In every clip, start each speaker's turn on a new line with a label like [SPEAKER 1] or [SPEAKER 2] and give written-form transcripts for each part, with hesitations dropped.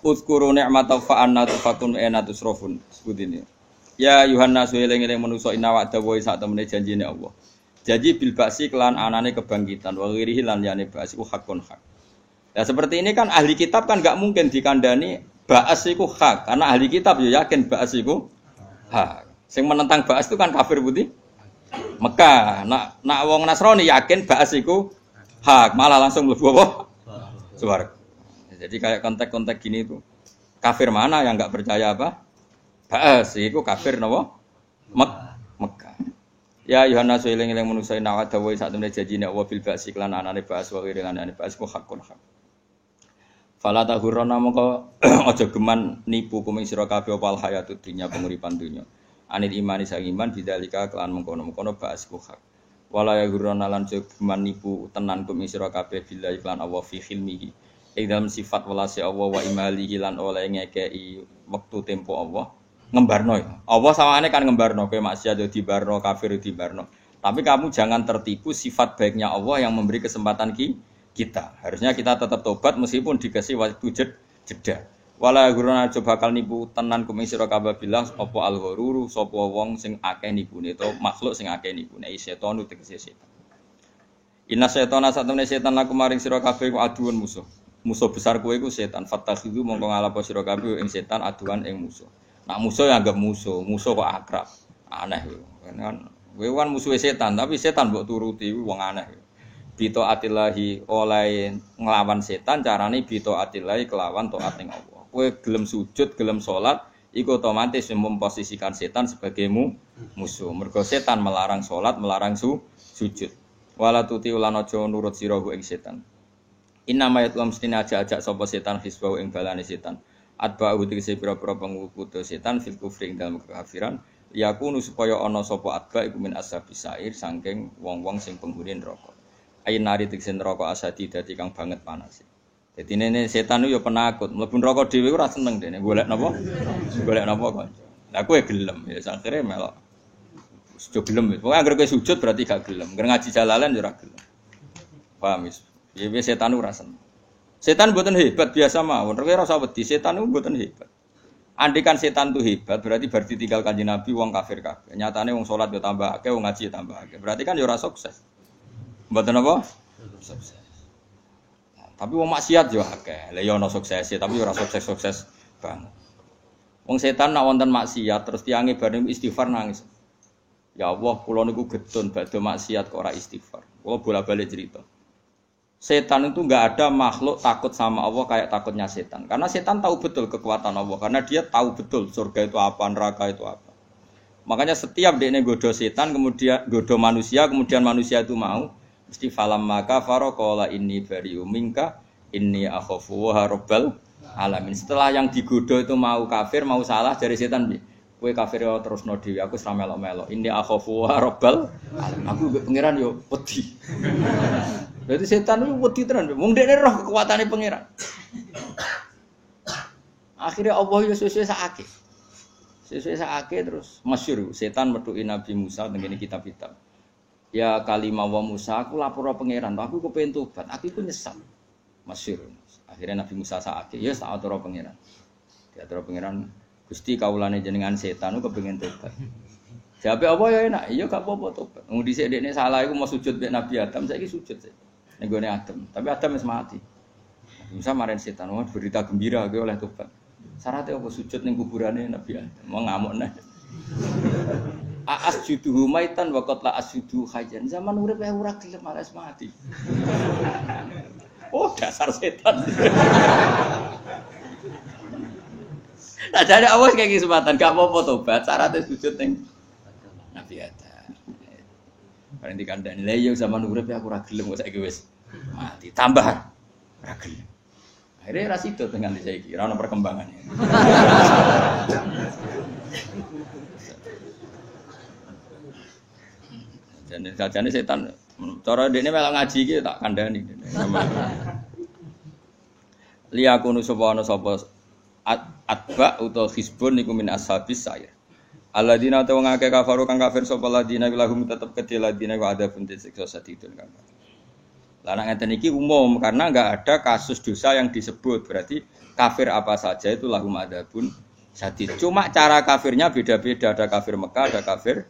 [SPEAKER 1] Uzkuru ni'mata fa anna tufakun ena tusrofun. Sebut ini. Ya Yuhanna sueling-eling manusa inna wa'da wa sak temene janjine Allah. Janji bil ba'si kelan anane kebangkitan wa ghirihi lan liyane ba'si hakun hak. Ya seperti ini kan ahli kitab kan enggak mungkin dikandani ba'as iku hak karena ahli kitab ya yakin ba'as iku hak. Sing menentang ba'as itu kan kafir putih. Mekah, nak wong Nasrani yakin ba'as iku hak, malah langsung mlebu apa? Swarga. Jadi kayak konteks-konteks gini itu. Kafir mana yang enggak percaya apa? Ba'as iku kafir napa? Mekah. Ya Yohanes eling-eling manusa ina wa dawa sak temene janjine Allah bil ba'si lan anane ba'as wa ghiri lan anane ba'as ku hakun hak. Fala tahurrana mongko aja geman nipu kuming sira kabeh opal hayatud dunya penguripan dunya. Anil imani sang iman bidzalika kelan mengkono-mengkono ba'as ku hak. Wala ya gurana lan geman nipu tenan kuming sira kabeh billahi lan Allah fi khilmihi. Ing dalam sifat welase Allah wa imalihi lan oleh ngekei wektu tempo Allah. Ngembarno ya. Allah sawangane kan ngembarno kowe maksiat yo dibarno, kafir dibarno. Tapi kamu jangan tertipu sifat baiknya Allah yang memberi kesempatan kita. Harusnya kita tetap tobat meskipun dikasih waktu jeda. Wala guruna coba bakal nipu tenan kuming sira kabeh bilang apa al-ghururu sapa wong sing akeh nipune to makhluk sing akeh nipune setan tegese setan. Inna syaitana satemene setan laku maring sira kabeh ku aduan musuh. Musuh besar kowe iku setan. Fattakhidhu mongko ngalapo sira kabeh ing setan aduan ing musuh. Nak musuh ya anggap musuh kok akrab. Aneh lho. Kan kowe kan musuhe setan, tapi setan mbok turuti wong aneh. Bito atillahi oleh nglawan setan carane bito atillahi kelawan taat ning Allah. Kowe gelem sujud, gelem salat, iku otomatis memposisikan setan sebagai musuh. Mergo setan melarang salat, melarang sujud. Wala tuti ulan aja nurut sira ing setan. Inna ma yatlam mestine aja-ajak sapa setan hisbau ing balane setan. Atba'u tegese pira-pira pengikuti setan fil kufri ing dalam kekafiran yakunu supaya ana sapa atba iku min ashabis sair saking wong-wong sing penghuni neraka. Ayin nari tegese neraka asadi dadi kang banget panas. Dadi nene setan yo penakut, mlebu neraka dhewe ora seneng dene golek napa? Golek napa kanca. Lah kowe gelem ya akhire melok. Sujud gelem. Pokoke anggere kowe sujud berarti gak gelem. Anggere ngaji jalalan yo ora gelem. Paham wis. Ya setan ora seneng. Setan mboten hebat biasa mawon. Kowe ora usah wedi, setan niku mboten hebat. Andikan setan itu hebat, berarti tinggal Kanjeng Nabi wong kafir kabeh. Nyatane wong salat yo tambah akeh, wong ngaji yo tambah akeh. Berarti kan yo ora sukses. Mboten apa? Sukses. Tapi wong maksiat yo akeh. Lah yo ana suksese, tapi ora sukses-sukses banget. Wong setan nak wonten maksiat terus tiange bareng istighfar nangis. Ya Allah, kula niku gedun badhe maksiat kok ora istighfar. Kula bola-balik cerita. Setan itu enggak ada makhluk takut sama Allah kayak takutnya setan. Karena setan tahu betul kekuatan Allah, karena dia tahu betul surga itu apa, neraka itu apa. Makanya setiap dia godo setan, kemudian godo manusia, kemudian manusia itu mau mesti falam maka farokola ini bariu minka ini akhofu rabbal alamin. Setelah yang digodo itu mau kafir, mau salah dari setan, kowe kafir yo terus no dhewe, aku ora melok-melok. Ini akhofu rabbal alamin. Aku pangeran yo wedi. Berarti setan itu wedi tenan. Wong dekne roh kekuatane pangeran. Akhirnya Allah yo sesuai sakake. Sesuai sakake terus masyhur setan metuki Nabi Musa tengene kitab-kitab. Ya kalimah wa Musa aku lapor pangeran, aku kepengin tobat, aku iku nyesal. Masyhur. Akhirnya Nabi Musa sakake, ya tak atur pangeran. Diatur pangeran, Gusti kawulane jenengan setan ku kepengin tobat. Jawabe apa ya enak, iya gak apa-apa tobat. Wong dhisik dekne salah iku mau sujud mek Nabi Adam, saiki sujud sik. Ning gone Adam, tapi Adam wis mati. Musa maren setan, wah berita gembira kowe oleh tobat. Syaratnya apa sujud ning kuburane Nabi Adam. Mau ngamuk neh. Asjudu maitan wa qatla asjudu hajan. Zaman urip ora gelem malas mati. Oh, dasar setan. Nah, jadi awas kayak kesempatan, gak apa-apa tobat, syaratnya sujud ning Nabi Adam. Bareng dikandani, lha yo zaman urip aku ora gelem kok saiki wis mati. Tambah ora gelem. Akhirnya ra sido dengan saiki, ora ono perkembangannya. Jane setan cara dekne melok ngaji iki tak kandhani. Liyakunu sapa atba utawa hizbun niku min ashabis sair. Alladzina ta wong akeh kafaru kang kafir sapa ladina lahum tetep kedhe ladina ku ada pun disiksa sadidun kang. Lah nek ngeten iki umum karena enggak ada kasus dosa yang disebut berarti kafir apa saja itu lahum adzabun syadid. Cuma cara kafirnya beda-beda, ada kafir Mekah, ada kafir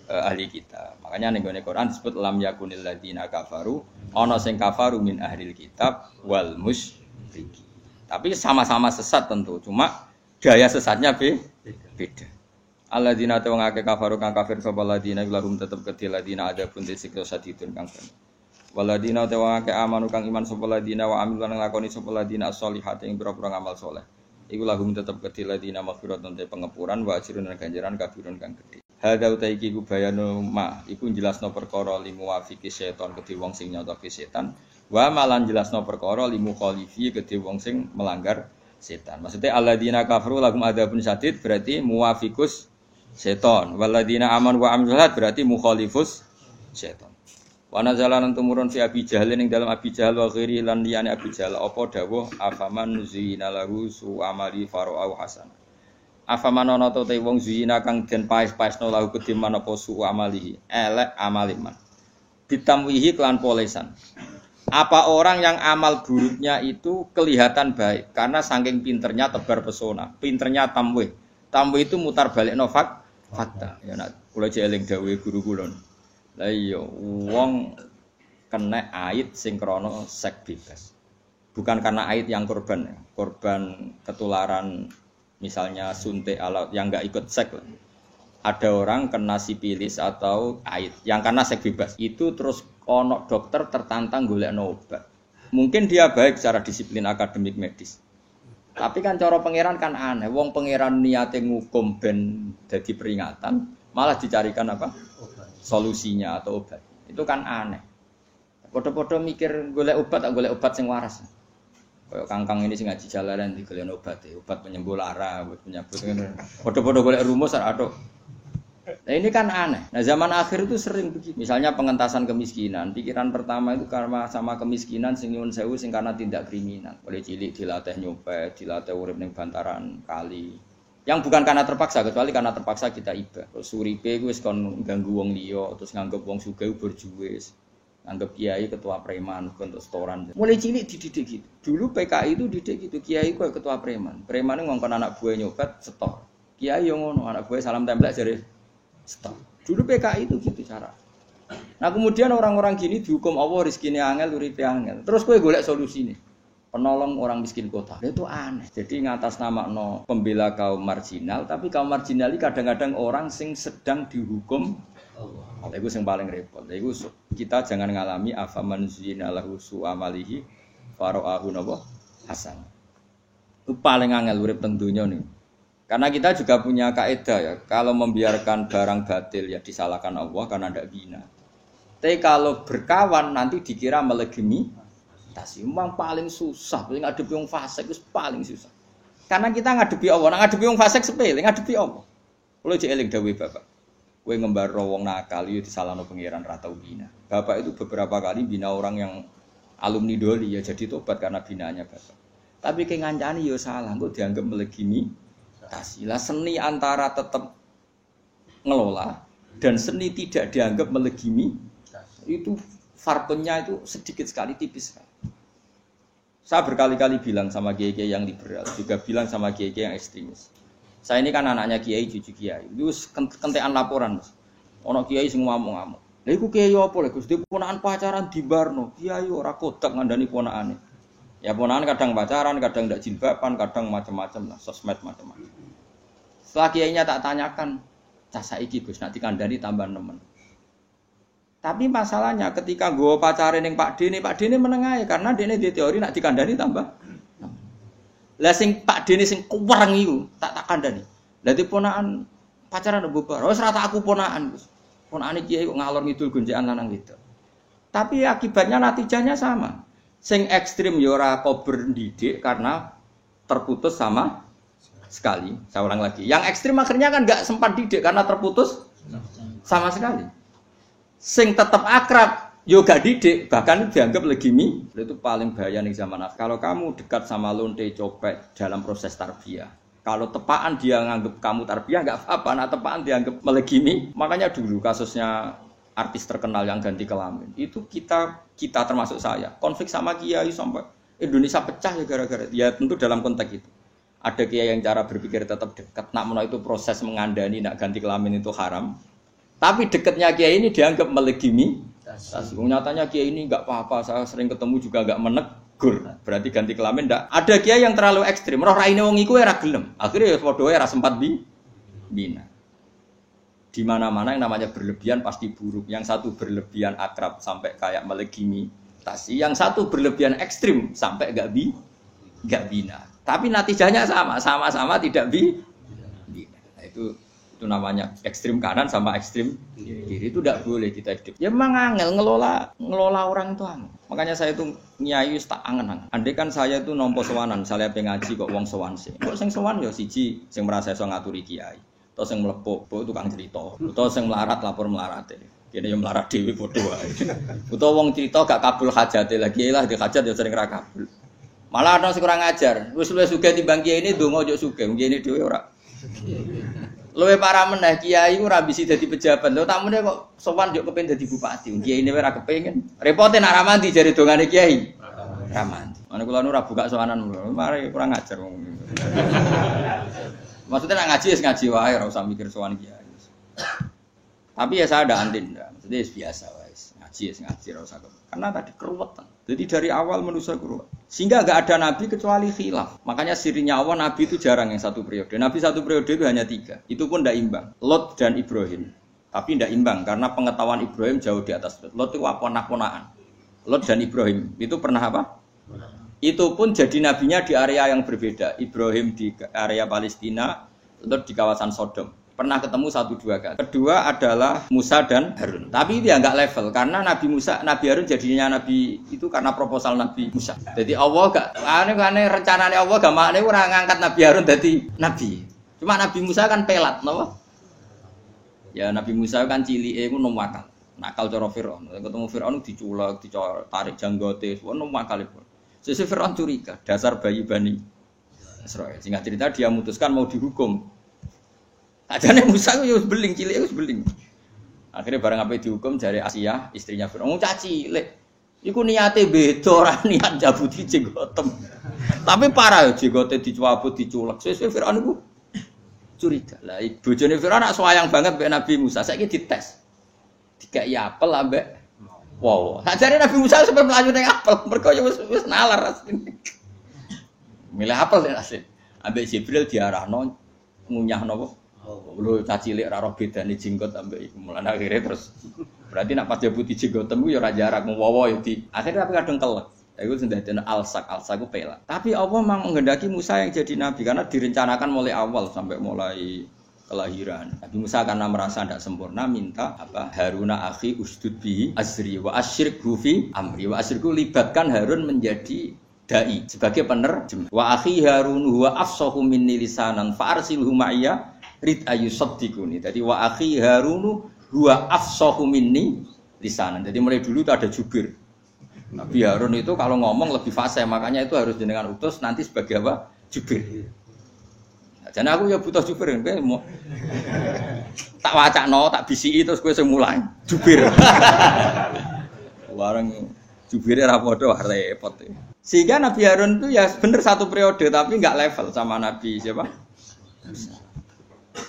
[SPEAKER 1] ahli kitab. Makanya ning Quran disebut lam yakunil ladzina kafaru, ana sing kafaru min ahlil kitab wal musyrikin. Tapi sama-sama sesat tentu, cuma gaya sesatnya beda. Alladzina ta wong akeh kafaru kang kafir sapa ladina lahum tetep kedhe ladina ada pun disiksa sadidun kang ben. Waladina ta wong akeh amanu kang iman sapa ladina wa amil lan nglakoni sapa ladina sholihat ing pira-pira ngamal saleh. Iku lahum tetep kedhe ladina maghfiratun te pengepuran wa ajrun lan ganjaran kabirun kang gedhe. Hadza utaiki ku bayanu ma iku jelasno perkara limu wafiki setan kedhe wong sing nyotoke setan wa malan jelasno perkara limu khalifi kedhe wong sing melanggar setan. Maksudnya alladzina kafaru lahum adzabun syadid berarti muwafiqus setan. Waladina aman wa amzalat berarti mukhalifus setan. Wa nazalan tumurun fi Abi Jahal ning dalam Abi Jahal wa ghairi lan liyane Abi Jahal apa dawuh afaman zina lahu su amali farau hasan. Afaman ana ta te wong zina kang den paes-paesno lahu kediman apa su amali elek amaliman. Ditamwihi kelan polesan. Apa orang yang amal buruknya itu kelihatan baik karena saking pinternya tebar pesona, pinternya tamwih. Tamwih itu mutar balik fakta. Ya nak kula jeling dawuhe guru kula. Lah iya wong kena ait sing krana seks bebas. Bukan karena ait yang korban ya. Korban ketularan misalnya suntik alat yang enggak ikut seks. Ada orang kena sipilis atau ait yang karena seks bebas. Itu terus ono dokter tertantang golekno obat. Mungkin dia baik secara disiplin akademik medis. Tapi kan cara pangeran kan aneh. Wong pangeran niate ngukum ben dadi peringatan, malah dicarikan apa? Solusinya atau obat. Itu kan aneh. Padha-padha mikir golek obat tak golek obat sing waras. Kayak kangkang ini sing ngaji jalaran digolek obat, obat penyembuh lara, obat penyebut ngono. Padha-padha golek rumus atok. Nah ini kan aneh. Nah zaman akhir itu sering begitu. Misalnya pengentasan kemiskinan. Pikiran pertama itu karena sama kemiskinan sing nyuwun sewu sing karena tindak kriminal. Oleh cilik dilatih nyopet, dilatih urip ning bantaran kali. Yang bukan karena terpaksa, kecuali karena terpaksa kita iba. Terus uripe ku wis kon ganggu wong liya, terus nganggep wong sugih berjuwis. Nganggep kiai ketua preman, untuk setoran. Mulai cilik dididik gitu. Dulu PKI itu dididik gitu. Kiai ku ketua preman. Preman ngongkon anak buah nyopet setor. Kiai yo ngono, anak buah salam templek jare stop. Dulu PKI itu gitu cara. Nah kemudian orang-orang gini dihukum Allah rezekine angel, uripe angel. Terus kowe golek solusine. Penolong orang miskin kota. Itu aneh. Jadi ngatasnamakan pembela kaum marginal, tapi kaum marginal ini kadang-kadang orang sing sedang dihukum Allah. Itu yang paling repot. Itu kita jangan ngalami afaman zina lahu su amalihi fara'ahu napa hasan. Itu paling angel urip teng donya nih. Karena kita juga punya kaidah ya, kalau membiarkan barang batil ya disalahkan Allah karena tidak bina. Tapi kalau berkawan nanti dikira melegimi, memang paling susah, paling ngadepi wong fasik itu paling susah. Karena kita ngadepi Allah, ngadepi wong fasik sepele, ngadepi Allah. Kalau jeeling dawuh Bapak, kowe ngembaro wong nakal yo disalahno pangeran ra tau bina. Bapak itu beberapa kali bina orang yang alumni doli ya jadi tobat karena binanya Bapak. Tapi ke ngancani yo salah, kok dianggap melegimi. Lah seni antara tetap ngelola dan seni tidak dianggap melegimi itu farpennya itu sedikit sekali, tipis sekali. Saya berkali-kali bilang sama kiai-kiai yang liberal, juga bilang sama kiai-kiai yang ekstremis. Saya ini kan anaknya kiai, cucu kiai. Itu kentekan laporan, Mas. Ono kiai sing ngomong-ngomong. Lha iku kiai apa lho, Gus? Ponakan pacaran di barno. Kiai ora kodak ngandani ponakane. Ya ponakan kadang pacaran, kadang ndak jilbaban, kadang macam-macam lah, sosmed macam-macam. Setelah kiainya tak tanyakan, cah saiki Gus nak dikandani tambah nemen. Tapi masalahnya ketika gue pacaran yang Pak Dene menengahi karena Dene di teori nak dikandani tambah. Lah sing Pak Dene sing kuwereng iku tak kandani. Lah ponakan pacaran bubar. Wis rata aku ponakan Gus. Ponakane kiai kok ngalor ngidul gonjekan lanang gitu. Tapi akibatnya natijanya sama. Sing ekstrim ya ora kober ndidik karena terputus sama sekali. Saya ulang lagi. Yang ekstrim akhirnya kan enggak sempat didik karena terputus sama sekali. Sing tetap akrab yo gak didik, bahkan dianggap legimi. Itu paling bahaya nih zaman akhir. Kalau kamu dekat sama lonte copet dalam proses tarbiyah, kalau tepaan dia nganggap kamu tarbiyah enggak apa-apa, nah tepaan dianggap melegimi. Makanya dulu kasusnya artis terkenal yang ganti kelamin. Itu kita termasuk saya konflik sama kiai sampai Indonesia pecah ya gara-gara ya tentu dalam konteks itu. Ada kiai yang cara berpikir tetap dekat, nak menawa itu proses mengandani nak ganti kelamin itu haram. Tapi dekatnya kiai ini dianggap melegimi. Nyatanya kiai ini enggak apa-apa, saya sering ketemu juga enggak menegur. Berarti ganti kelamin enggak. Ada kiai yang terlalu ekstrim, roh raine wong iku ora gelem. Akhirnya ya padha ora sempat bina. Di mana-mana yang namanya berlebihan pasti buruk. Yang satu berlebihan akrab sampai kayak melegimi. Yang satu berlebihan ekstrim sampai enggak bina. Tapi natijahnya sama-sama tidak bina. Nah, itu namanya ekstrim kanan sama ekstrim kiri itu tidak boleh kita hidup. Ya memang angel ngelola orang itu angel. Makanya saya itu nyai tak angen-angen. Andai kan saya itu nompo sowanan, misalnya pengaji kok wong sowan sih. Kok sing sowan ya siji sing merasa iso ngaturi kiai. Atau sing mlepuk, tukang cerita. Atau sing melarat lapor melarate. Kene yo melarat dhewe padha wae. Utawa wong cerita gak kabul hajate lagi lah di hajat yo sering ra kabul. Malah ana sing kurang ajar. Wis luwih sugih timbang kiai ini ndonga yo sugih, kiai dhewe ora. Luwih parah meneh kiai ora bisi dadi pejabat. Lho tamune kok sowan yo kepen dadi bupati. Kiai ini ora kepengin. Repote nak ra mandi jare dongane kiai. Ra mandi. Ana kula nu ora buka sowanan mari kurang ajar wong. Maksudnya nak ngaji wis ngaji wae ora usah mikir sowan kiai. Tapi ya saya ada antin, maksudnya biasa wis. Ngaji ora usah. Karena tadi keruwetan. Jadi dari awal manusia keruwet. Sehingga enggak ada nabi kecuali khilaf. Makanya sirinya Allah nabi itu jarang yang satu periode. Nabi satu periode itu hanya 3. Itu pun tidak imbang. Lot dan Ibrahim. Tapi tidak imbang karena pengetahuan Ibrahim jauh di atas Lot. Lot itu ponak-ponakan. Lot dan Ibrahim itu pernah apa? Itu pun jadi nabinya di area yang berbeda. Ibrahim di area Palestina, Lot di kawasan Sodom. Pernah ketemu 1-2 kali. Kedua adalah Musa dan Harun. Tapi dia enggak level karena Nabi Harun jadinya nabi itu karena proposal Nabi Musa. Jadi Allah enggak aneh rencananya Allah gak makne ora ngangkat Nabi Harun jadi nabi. Cuma Nabi Musa kan pelat, napa? Ya Nabi Musa kan cilike iku nom wakal. Nakal cara Firaun. Ketemu Firaun diculak, tarik janggote, nom wakalipun. Sesuk Firaun curiga, dasar bayi Bani Israil. Singkat cerita dia memutuskan mau dihukum. Ajane Musa ku yo beling cilik wis beling. Akhirnya bareng ape dihukum jare Asia, istrinya Firaun. Caci cilik. Iku niate beda ora niat jabuti jenggotem. Tapi parah yo jenggote dicabut diculek. Sesuk Firaun iku curiga. Lah bojone Firaun nak sayang banget mbek Nabi Musa. Saiki dites. Dikai apel ambek wow. Ajane Nabi Musa sampe mlayu ning apel. Mergo yo wis nalar asline. Milih apel nek asline. Ambek Jibril diarahno ngunyah napa? Lho cacilik ora roh bedane jenggot ambek iku. Mulane akhire terus berarti nak pas jabuti jenggotem ku ya ora jarak ngowo ya di. Akhire tapi kadung kelek. Iku sing dadekno alsak ku pelak. Tapi Allah memang menghendaki Musa yang jadi nabi karena direncanakan mulai awal sampai mulai kelahiran. Nabi Musa karena merasa tidak sempurna minta apa? Haruna akhi usdud bihi azri wa asyirku fi amri. Wa asyirku libatkan Harun menjadi dai sebagai penerjem. Wa akhi Harun huwa afsahu minni lisanan fa arsilhu ma'iyya rid ayusaddiquni. Jadi wa akhi Harunu huwa afsahu minni lisanan. Jadi mulai dulu itu ada jubir. Nabi Harun itu kalau ngomong lebih fasih, makanya itu harus jenengan utus nanti sebagai apa? Jubir. Nah, jadi aku ya butuh jubir kan mau tak wacakno, tak bisiki terus kowe sing mulai jubir. Warang jubire ra padha repot. Sehingga Nabi Harun itu ya bener satu periode tapi enggak level sama Nabi siapa?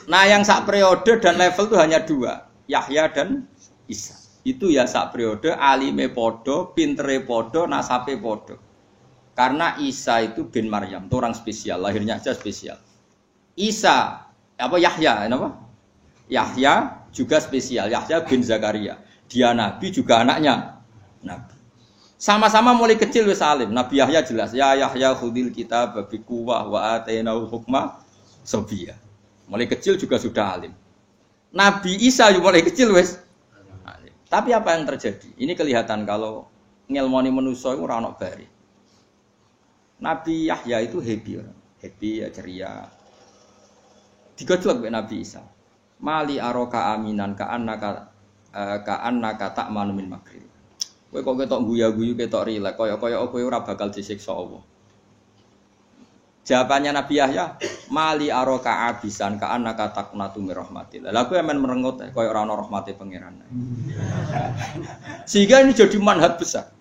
[SPEAKER 1] Nah yang sak periode dan level itu hanya 2, Yahya dan Isa. Itu ya sak periode, alime podo, pintere podo, nasabe podo. Karena Isa itu bin Maryam, itu orang spesial, lahirnya aja spesial. Isa, apa Yahya, apa? Yahya juga spesial, Yahya bin Zakaria. Dia nabi juga anaknya nabi. Sama-sama mulai kecil wis alim. Nabi Yahya jelas, ya Yahya khudil kitab bi quwwah wa atainahu hukma sabiyya. Mulai kecil juga sudah alim. Nabi Isa juga mulai kecil wis alim. Tapi apa yang terjadi? Ini kelihatan kalau ngelmoni manusa iku ora ono bare. Nabi Yahya itu happy ya ceria. Digojlok mbek Nabi Isa. Mali aroka aminan ka annaka ta'manu min makri. Kowe kok ketok guyu-guyu ketok rilek kaya-kaya kowe ora bakal disiksa Allah. Jawabannya Nabi Yahya, mali aroka abisan ka annaka taqnatu mir rahmatillah. Lah kowe men merengut kaya ora ana rahmate pangeran. Sehingga ini jadi manhaj besar.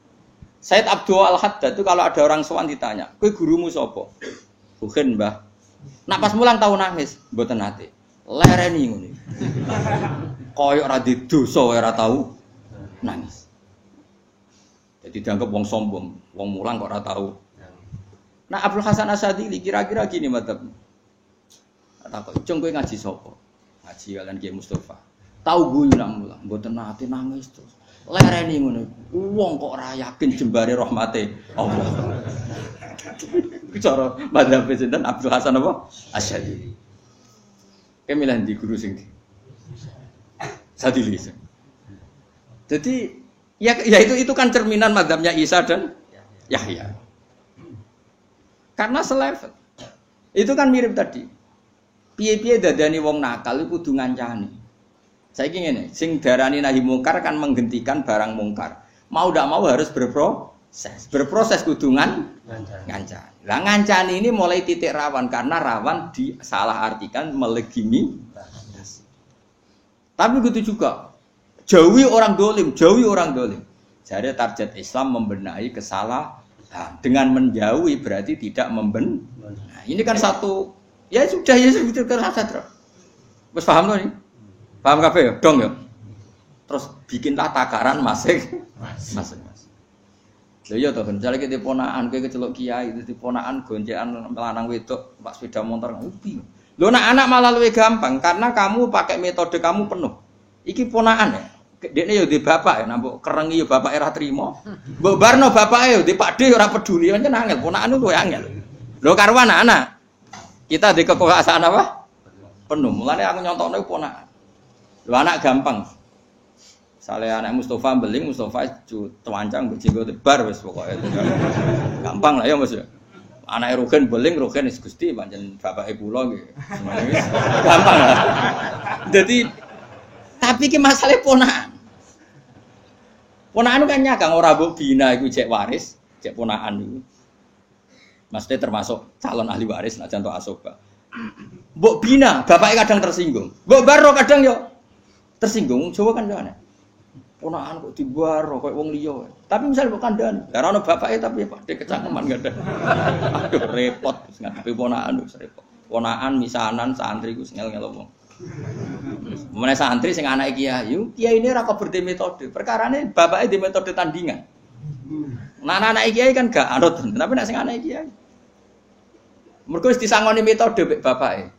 [SPEAKER 1] Said Abdul Al-Haddad itu kalau ada orang sowan ditanya, "Kowe gurumu sapa?" "Bukan, Mbah." Nak pas mulang tau nangis, mboten nate. Lereni ngono. Koyok ora di dosa ora tau nangis. Jadi dianggap wong sombong, wong mulang kok ora tau. Nah Abdul Hasan Asyadzili kira-kira gini madzhab. Takok, "Cung kowe ngaji sapa?" "Ngaji kalian Kiai Mustofa." "Tahu guyu nak mulang?" "Mboten nate nangis terus." Lereni ngono. Wong kok ora yakin jembare rahmate Allah. Bicara madzhab sinten Abdul Hasan apa? Asyadzili. Kemilan di guru sing Asyadzili. Jadi ya itu kan cerminan madzhabnya Isa dan Yahya. Karena selevel. Itu kan mirip tadi. Piye-piye dadani wong nakal iku kudu ngancani. Saiki ngene, sing darani nahi mungkar kan menghentikan barang mungkar. Mau ndak mau harus berproses. Berproses kudu ngancani. Lah ngancani ini mulai titik rawan karena rawan disalahartikan melegimi. Tapi gitu juga. Jauhi orang dolim. Jadi target Islam membenahi kesalahan. Dengan menjauhi berarti tidak membenahi. Nah, ini kan satu. Ya sudah kan sadar. Wes paham loh nih? Paham kabeh ya? Dong ya. Terus bikinlah takaran masing-masing. Lha iya to, misalnya kita ponakan kowe kecelok kiai, itu ponakan goncekan lanang wedok, Pak sepeda motor ngupi. Lho anak malah luwih gampang karena kamu pakai metode kamu penuh. Iki ponakan ya. Dekne ya di bapak ya, nambok kerengi ya bapak ora trimo. Mbok barno bapake ya di pakde ora peduli, kan angel, ponakan itu angel. Lho karo anak-anak. Kita di kekuasaan apa? Penuh. Mulane aku nyontokno ponakan. Lho anak gampang. Sale anak Mustafa beling, Mustafa tewancang bejenggo tebar wis pokoke. Gampang lah ya Mas ya. Anake Rugen beling, Rugen wis Gusti pancen bapake kula nggih. Gampang lah. Jadi tapi ki masalah ponakan. Ponakan kan nyagang ora mbok bina iku cek waris, cek ponakan iku. Maksudnya termasuk calon ahli waris nak contoh asoba. Mbok bina, bapake kadang tersinggung. Mbok baro kadang yo tersinggung. Jawa kan yo aneh. Ponakan kok dibaro koyo wong liya. Tapi misal kok kandhani, ora ono bapake tapi padhe kecangkeman gak ada. Aduh repot wis ngadepi ponakan wis repot. Ponakan misanan santri ku ngel-ngel wong. Meneh santri sing anake kiai, kiai ini ora kok berde metode. Perkarane bapake di metode tandingan. Nah anak kiai kan gak anut, tapi nek sing anake kiai. Mergo wis disangoni metode mek bapake.